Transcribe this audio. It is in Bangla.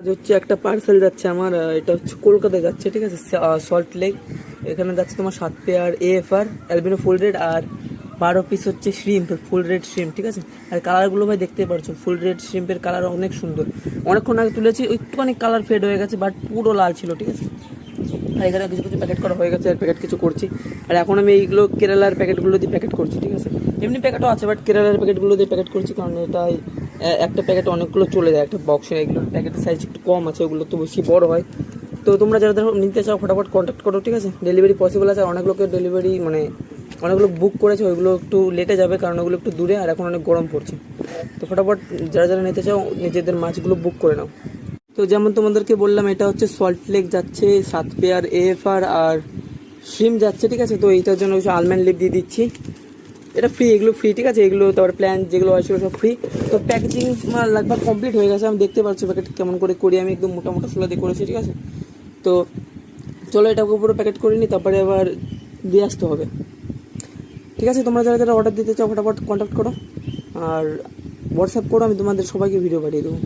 আজ হচ্ছে একটা পার্সেল যাচ্ছে আমার, এটা হচ্ছে কলকাতায় যাচ্ছে, ঠিক আছে, সল্ট লেক। এখানে যাচ্ছে তোমার 7 পেয়ার এএফআর অ্যালবিনো ফুল রেড আর 12 পিস হচ্ছে শ্রিম্প, ফুল রেড শ্রিম্প, ঠিক আছে। আর কালারগুলো ভাই দেখতে পারছো, ফুল রেড শ্রিম্পের কালার অনেক সুন্দর। অনেকক্ষণ আগে তুলেছি, একটুখানি কালার ফেড হয়ে গেছে, বাট পুরো লাল ছিল, ঠিক আছে। আর এখানে কিছু কিছু প্যাকেট করা হয়ে গেছে, আর প্যাকেট কিছু করছি। আর এখন আমি এইগুলো কেরালার প্যাকেটগুলো দিয়ে প্যাকেট করছি, ঠিক আছে। এমনি প্যাকেটও আছে, বাট কেরালার প্যাকেটগুলো দিয়ে প্যাকেট করছি, কারণ এটাই একটা প্যাকেটে অনেকগুলো চলে যায় একটা বক্সে। এগুলো প্যাকেটের সাইজ একটু কম আছে, ওগুলো তো বেশি বড় হয়। তো তোমরা যারা যারা নিতে চাও ফটাফট কন্ট্যাক্ট করো, ঠিক আছে। ডেলিভারি পসিবল আছে, অনেক লোকের ডেলিভারি মানে অনেকগুলো বুক করেছে, ওইগুলো একটু লেটে যাবে, কারণ ওগুলো একটু দূরে আর এখন অনেক গরম পড়ছে। তো ফটাফট যারা যারা নিতে চাও নিজেদের মাছগুলো বুক করে নাও। তো যেমন তোমাদেরকে বললাম, এটা হচ্ছে সল্ট লেক যাচ্ছে 7 পেয়ার এএফআর আর শ্রিম যাচ্ছে, ঠিক আছে। তো এইটার জন্য কিছু আলমন্ড লিপ দিয়ে দিচ্ছি, এটা ফ্রি, এগুলো ফ্রি, ঠিক আছে। এগুলো তারপর প্ল্যান যেগুলো আছে সব ফ্রি। তো প্যাকেজিং লাগভগ কমপ্লিট হয়ে গেছে, আমি দেখতে পাচ্ছি প্যাকেট কেমন করে করি, আমি একদম মোটা মোটা শোলা দিয়ে করেছি, ঠিক আছে। তো চলো এটাকে পুরো প্যাকেট করে নিই, তারপরে আবার দিয়ে আসতে হবে, ঠিক আছে। তোমরা যারা যারা অর্ডার দিতে চাও ফটাফট কন্ট্যাক্ট করো আর হোয়াটসঅ্যাপ করো, আমি তোমাদের সবাইকে ভিডিও পাঠিয়ে দেবো।